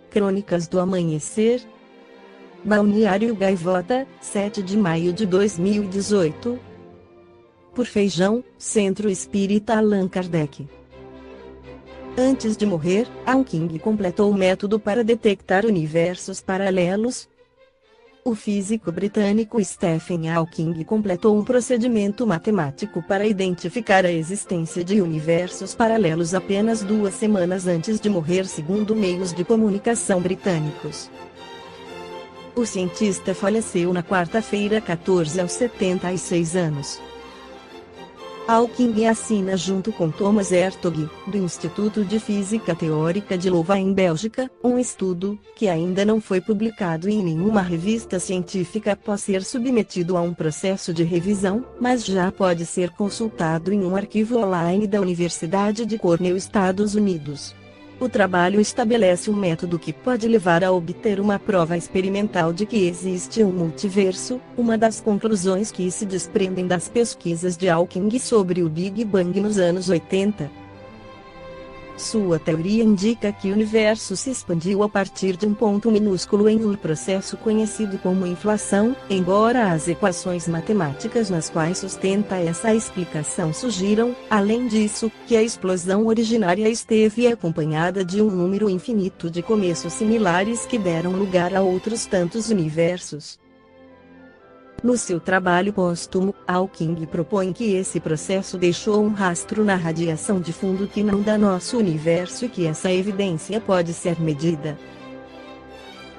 Crônicas do Amanhecer. Balneário Gaivota, 7 de maio de 2018. Por Feijão, Centro Espírita Allan Kardec. Antes de morrer, Hawking completou o método para detectar universos paralelos. O físico britânico Stephen Hawking completou um procedimento matemático para identificar a existência de universos paralelos apenas 2 semanas antes de morrer, segundo meios de comunicação britânicos. O cientista faleceu na quarta-feira 14 aos 76 anos. Hawking assina junto com Thomas Hertog, do Instituto de Física Teórica de Louvain, Bélgica, um estudo, que ainda não foi publicado em nenhuma revista científica após ser submetido a um processo de revisão, mas já pode ser consultado em um arquivo online da Universidade de Cornell, Estados Unidos. O trabalho estabelece um método que pode levar a obter uma prova experimental de que existe um multiverso, uma das conclusões que se desprendem das pesquisas de Hawking sobre o Big Bang nos anos 80. Sua teoria indica que o universo se expandiu a partir de um ponto minúsculo em um processo conhecido como inflação, embora as equações matemáticas nas quais sustenta essa explicação sugiram, além disso, que a explosão originária esteve acompanhada de um número infinito de começos similares que deram lugar a outros tantos universos. No seu trabalho póstumo, Hawking propõe que esse processo deixou um rastro na radiação de fundo que inunda nosso universo e que essa evidência pode ser medida.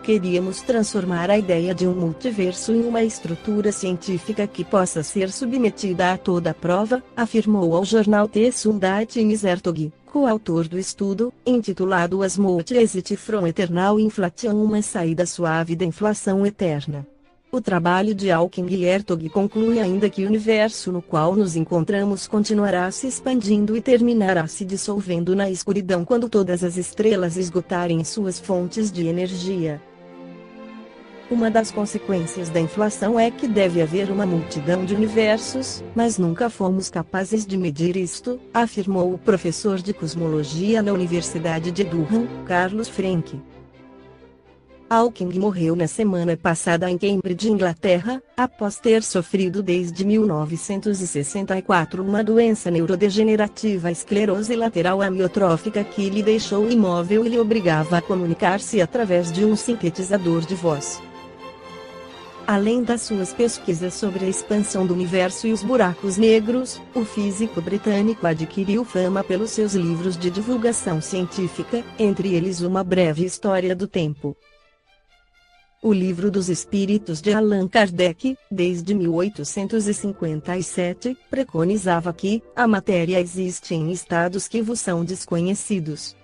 Queríamos transformar a ideia de um multiverso em uma estrutura científica que possa ser submetida a toda prova, afirmou ao jornal The Sun Thomas Hertog, coautor do estudo, intitulado As Multi-Exit from Eternal Inflation, uma saída suave da inflação eterna. O trabalho de Hawking e Hertog conclui ainda que o universo no qual nos encontramos continuará se expandindo e terminará se dissolvendo na escuridão quando todas as estrelas esgotarem suas fontes de energia. Uma das consequências da inflação é que deve haver uma multidão de universos, mas nunca fomos capazes de medir isto, afirmou o professor de cosmologia na Universidade de Durham, Carlos Frenk. Hawking morreu na semana passada em Cambridge, Inglaterra, após ter sofrido desde 1964 uma doença neurodegenerativa, esclerose lateral amiotrófica, que lhe deixou imóvel e lhe obrigava a comunicar-se através de um sintetizador de voz. Além das suas pesquisas sobre a expansão do universo e os buracos negros, o físico britânico adquiriu fama pelos seus livros de divulgação científica, entre eles Uma Breve História do Tempo. O Livro dos Espíritos de Allan Kardec, desde 1857, preconizava que a matéria existe em estados que vos são desconhecidos.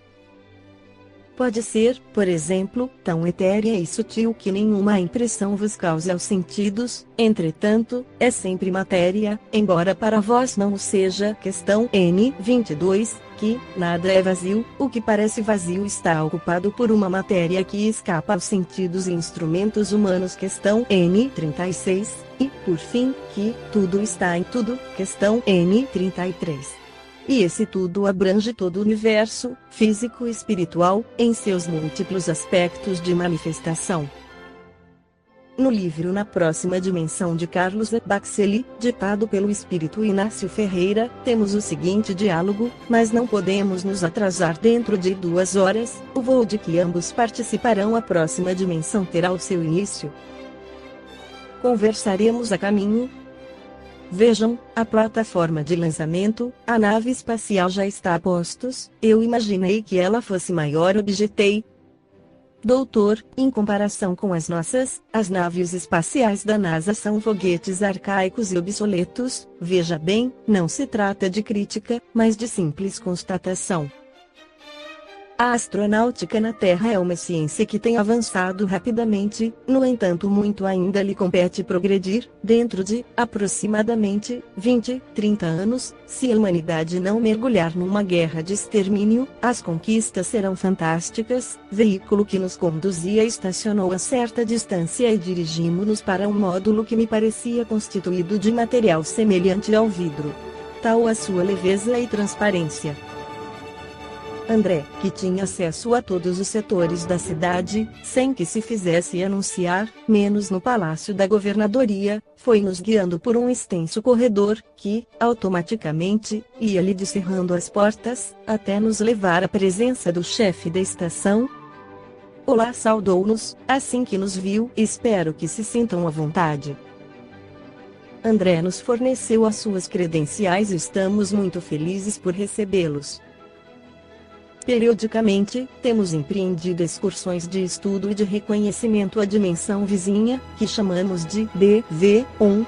Pode ser, por exemplo, tão etérea e sutil que nenhuma impressão vos cause aos sentidos, entretanto, é sempre matéria, embora para vós não o seja. Questão N. 22, que nada é vazio, o que parece vazio está ocupado por uma matéria que escapa aos sentidos e instrumentos humanos. Questão N. 36, e, por fim, que tudo está em tudo. Questão N. 33. E esse tudo abrange todo o universo, físico e espiritual, em seus múltiplos aspectos de manifestação. No livro Na Próxima Dimensão de Carlos Baxelli, ditado pelo espírito Inácio Ferreira, temos o seguinte diálogo: mas não podemos nos atrasar. Dentro de 2 horas, o voo de que ambos participarão a próxima dimensão terá o seu início. Conversaremos a caminho. Vejam, a plataforma de lançamento, a nave espacial já está a postos. Eu imaginei que ela fosse maior, objetei. Doutor, em comparação com as nossas, as naves espaciais da NASA são foguetes arcaicos e obsoletos. Veja bem, não se trata de crítica, mas de simples constatação. A astronáutica na Terra é uma ciência que tem avançado rapidamente, no entanto muito ainda lhe compete progredir. Dentro de, aproximadamente, 20, 30 anos, se a humanidade não mergulhar numa guerra de extermínio, as conquistas serão fantásticas. Veículo que nos conduzia estacionou a certa distância e dirigimos-nos para um módulo que me parecia constituído de material semelhante ao vidro. Tal a sua leveza e transparência. André, que tinha acesso a todos os setores da cidade, sem que se fizesse anunciar, menos no palácio da governadoria, foi nos guiando por um extenso corredor, que, automaticamente, ia-lhe descerrando as portas, até nos levar à presença do chefe da estação. Olá, saudou-nos, assim que nos viu. Espero que se sintam à vontade. André nos forneceu as suas credenciais e estamos muito felizes por recebê-los. Periodicamente, temos empreendido excursões de estudo e de reconhecimento à dimensão vizinha, que chamamos de DV1.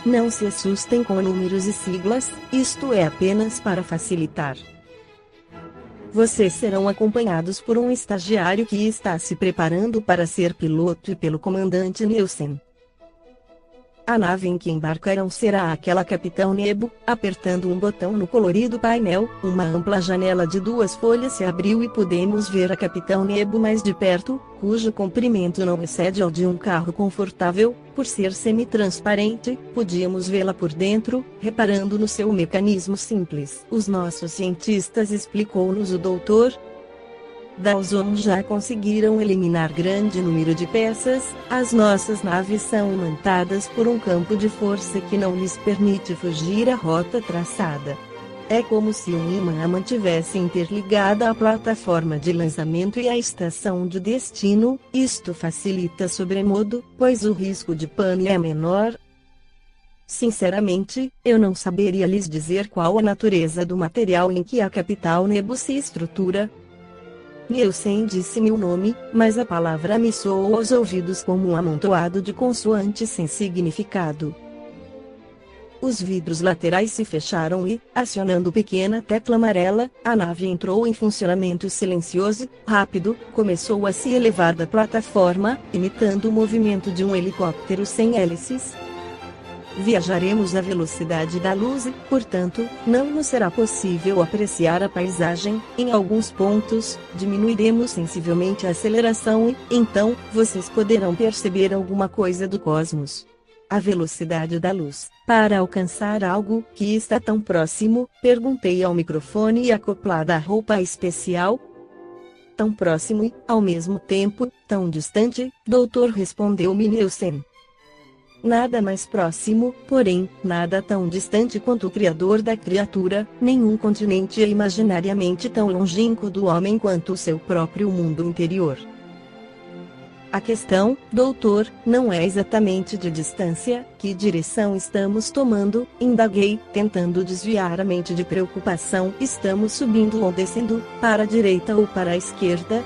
Não se assustem com números e siglas, isto é apenas para facilitar. Vocês serão acompanhados por um estagiário que está se preparando para ser piloto e pelo comandante Nielsen. A nave em que embarcarão será aquela Capitão Nebo. Apertando um botão no colorido painel, uma ampla janela de 2 folhas se abriu e pudemos ver a Capitão Nebo mais de perto, cujo comprimento não excede ao de um carro confortável. Por ser semi-transparente, podíamos vê-la por dentro, reparando no seu mecanismo simples. Os nossos cientistas, explicou-nos o doutor Dawson, já conseguiram eliminar grande número de peças. As nossas naves são imantadas por um campo de força que não lhes permite fugir à rota traçada. É como se um imã a mantivesse interligada à plataforma de lançamento e à estação de destino. Isto facilita sobremodo, pois o risco de pane é menor. Sinceramente, eu não saberia lhes dizer qual a natureza do material em que a Capitão Nebo se estrutura. Nielsen disse-me o nome, mas a palavra me soou aos ouvidos como um amontoado de consoantes sem significado. Os vidros laterais se fecharam e, acionando pequena tecla amarela, a nave entrou em funcionamento silencioso, rápido, começou a se elevar da plataforma, imitando o movimento de um helicóptero sem hélices. Viajaremos à velocidade da luz e, portanto, não nos será possível apreciar a paisagem. Em alguns pontos, diminuiremos sensivelmente a aceleração e, então, vocês poderão perceber alguma coisa do cosmos. A velocidade da luz. Para alcançar algo que está tão próximo, perguntei ao microfone acoplada à roupa especial. Tão próximo e, ao mesmo tempo, tão distante, doutor, respondeu-me Nielsen. Nada mais próximo, porém, nada tão distante quanto o Criador da criatura. Nenhum continente é imaginariamente tão longínquo do homem quanto o seu próprio mundo interior. A questão, doutor, não é exatamente de distância. Que direção estamos tomando? Indaguei, tentando desviar a mente de preocupação. Estamos subindo ou descendo, para a direita ou para a esquerda?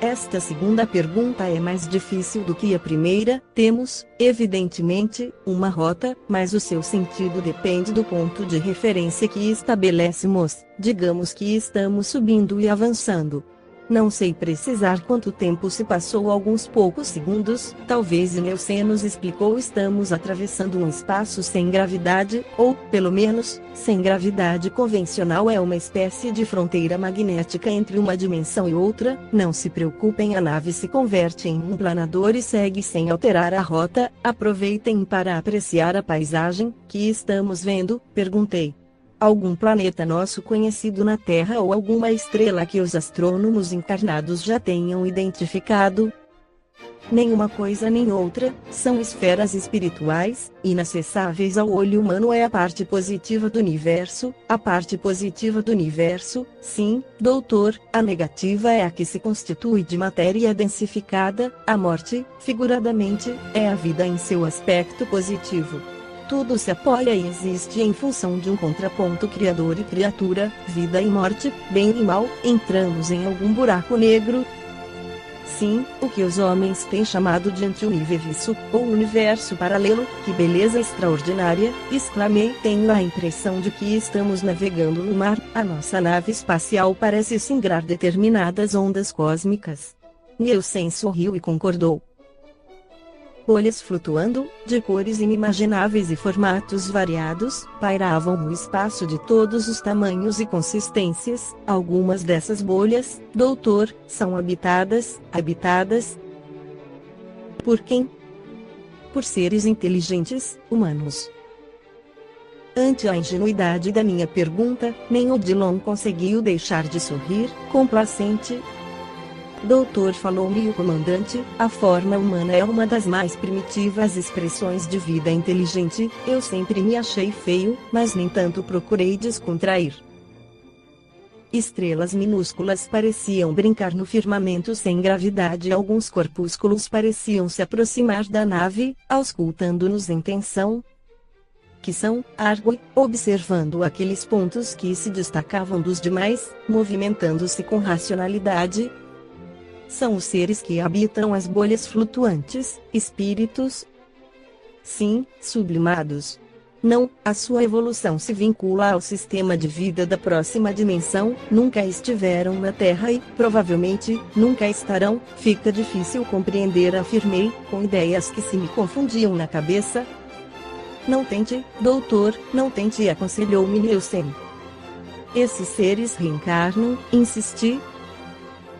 Esta segunda pergunta é mais difícil do que a primeira. Temos, evidentemente, uma rota, mas o seu sentido depende do ponto de referência que estabelecemos. Digamos que estamos subindo e avançando. Não sei precisar quanto tempo se passou, alguns poucos segundos, talvez. Nielsen nos explicou, estamos atravessando um espaço sem gravidade, ou, pelo menos, sem gravidade convencional. É uma espécie de fronteira magnética entre uma dimensão e outra. Não se preocupem, a nave se converte em um planador e segue sem alterar a rota. Aproveitem para apreciar a paisagem que estamos vendo, perguntei. Algum planeta nosso conhecido na Terra ou alguma estrela que os astrônomos encarnados já tenham identificado? Nenhuma coisa nem outra. São esferas espirituais, inacessáveis ao olho humano. É a parte positiva do universo. A parte positiva do universo, sim, doutor. A negativa é a que se constitui de matéria densificada. A morte, figuradamente, é a vida em seu aspecto positivo. Tudo se apoia e existe em função de um contraponto criador e criatura, vida e morte, bem e mal. Entramos em algum buraco negro? Sim, o que os homens têm chamado de anti-universo, ou universo paralelo. Que beleza extraordinária, exclamei. Tenho a impressão de que estamos navegando no mar. A nossa nave espacial parece singrar determinadas ondas cósmicas. Nielsen sorriu e concordou. Bolhas flutuando, de cores inimagináveis e formatos variados, pairavam no espaço de todos os tamanhos e consistências. Algumas dessas bolhas, doutor, são habitadas. Por quem? Por seres inteligentes, humanos. Ante a ingenuidade da minha pergunta, nem Odilon conseguiu deixar de sorrir, complacente. Doutor, falou-me o comandante, a forma humana é uma das mais primitivas expressões de vida inteligente. Eu sempre me achei feio, mas nem tanto procurei descontrair. Estrelas minúsculas pareciam brincar no firmamento sem gravidade e alguns corpúsculos pareciam se aproximar da nave, auscultando-nos em tensão. Que são, argue, observando aqueles pontos que se destacavam dos demais, movimentando-se com racionalidade. São os seres que habitam as bolhas flutuantes, espíritos? Sim, sublimados. Não, a sua evolução se vincula ao sistema de vida da próxima dimensão, nunca estiveram na Terra e, provavelmente, nunca estarão. Fica difícil compreender, afirmei, com ideias que se me confundiam na cabeça. Não tente, doutor, não tente, aconselhou-me Nielsen. Esses seres reencarnam, insisti.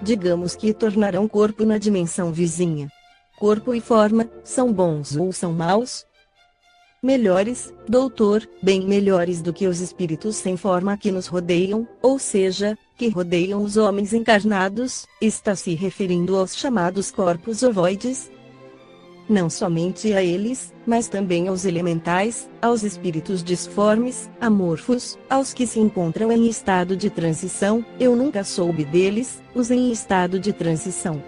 Digamos que tornarão corpo na dimensão vizinha. Corpo e forma, são bons ou são maus? Melhores, doutor, bem melhores do que os espíritos sem forma que nos rodeiam, ou seja, que rodeiam os homens encarnados. Está se referindo aos chamados corpos ovoides? Não somente a eles, mas também aos elementais, aos espíritos disformes, amorfos, aos que se encontram em estado de transição. Eu nunca soube deles, os em estado de transição.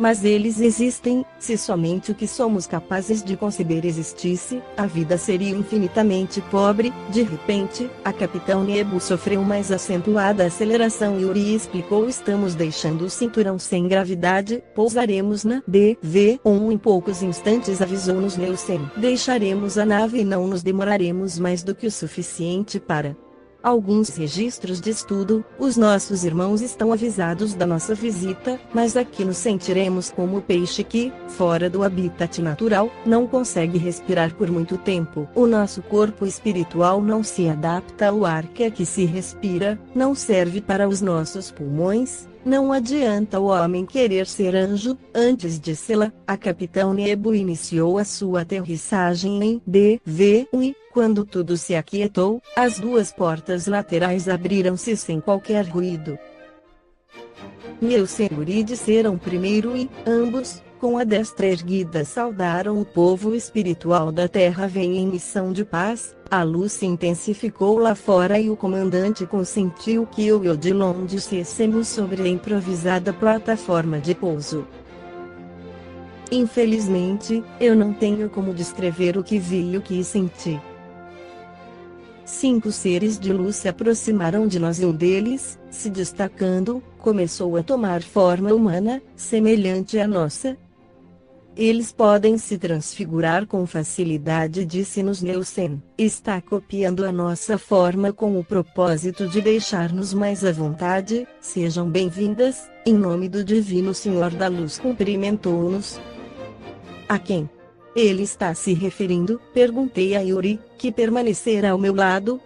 Mas eles existem. Se somente o que somos capazes de conceber existisse, a vida seria infinitamente pobre. De repente, a Capitão Nebo sofreu mais acentuada aceleração. Yuri explicou: estamos deixando o cinturão sem gravidade, pousaremos na DV-1 em poucos instantes, avisou-nos Nielsen. Deixaremos a nave e não nos demoraremos mais do que o suficiente para alguns registros de estudo. Os nossos irmãos estão avisados da nossa visita, mas aqui nos sentiremos como o peixe que, fora do habitat natural, não consegue respirar por muito tempo. O nosso corpo espiritual não se adapta ao ar que aqui se respira, não serve para os nossos pulmões. Não adianta o homem querer ser anjo. Antes de sê-la, a Capitão Nebo iniciou a sua aterrissagem em DV-1 e, quando tudo se aquietou, as duas portas laterais abriram-se sem qualquer ruído. Nielsen e Yuri disseram primeiro e, ambos, com a destra erguida, saudaram o povo espiritual da Terra. Vem em missão de paz. A luz se intensificou lá fora e o comandante consentiu que eu e Odilon descêssemos sobre a improvisada plataforma de pouso. Infelizmente, eu não tenho como descrever o que vi e o que senti. 5 seres de luz se aproximaram de nós e um deles, se destacando, começou a tomar forma humana, semelhante à nossa. Eles podem se transfigurar com facilidade, disse-nos Nielsen. Está copiando a nossa forma com o propósito de deixar-nos mais à vontade. Sejam bem-vindas, em nome do Divino Senhor da Luz, cumprimentou-nos. A quem ele está se referindo? Perguntei a Yuri, que permanecerá ao meu lado.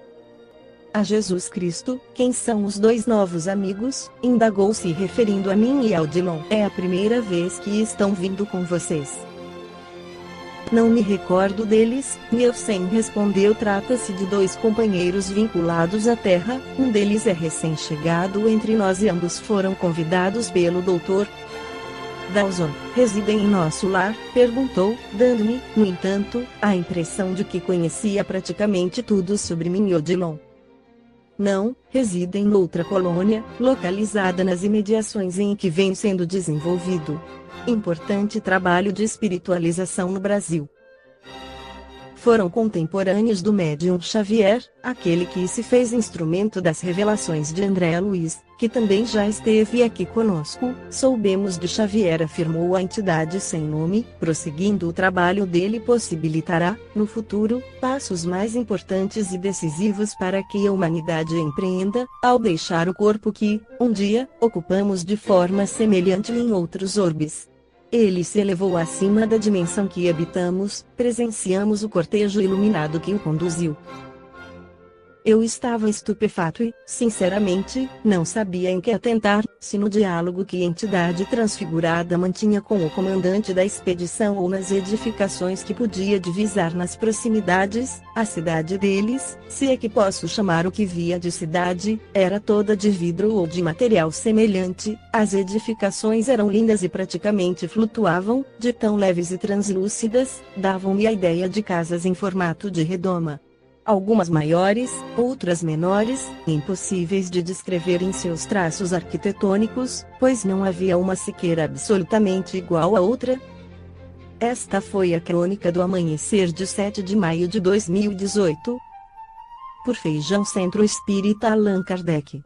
A Jesus Cristo. Quem são os dois novos amigos? Indagou, se referindo a mim e ao Odilon. É a primeira vez que estão vindo com vocês. Não me recordo deles, Nielsen respondeu. Trata-se de 2 companheiros vinculados à Terra. Um deles é recém-chegado entre nós e ambos foram convidados pelo Dr. Dawson. Residem em nosso lar? Perguntou, dando-me, no entanto, a impressão de que conhecia praticamente tudo sobre mim e Odilon. Não, residem noutra colônia, localizada nas imediações em que vem sendo desenvolvido importante trabalho de espiritualização no Brasil. Foram contemporâneos do médium Xavier, aquele que se fez instrumento das revelações de André Luiz, que também já esteve aqui conosco. Soubemos de Xavier, afirmou a entidade sem nome. Prosseguindo, o trabalho dele possibilitará, no futuro, passos mais importantes e decisivos para que a humanidade empreenda, ao deixar o corpo que, um dia, ocupamos de forma semelhante em outros orbes. Ele se elevou acima da dimensão que habitamos. Presenciamos o cortejo iluminado que o conduziu. Eu estava estupefato e, sinceramente, não sabia em que atentar, se no diálogo que a entidade transfigurada mantinha com o comandante da expedição ou nas edificações que podia divisar nas proximidades. A cidade deles, se é que posso chamar o que via de cidade, era toda de vidro ou de material semelhante. As edificações eram lindas e praticamente flutuavam, de tão leves e translúcidas, davam-me a ideia de casas em formato de redoma. Algumas maiores, outras menores, impossíveis de descrever em seus traços arquitetônicos, pois não havia uma sequer absolutamente igual à outra. Esta foi a crônica do amanhecer de 7 de maio de 2018. Por Feijão Centro Espírita Allan Kardec.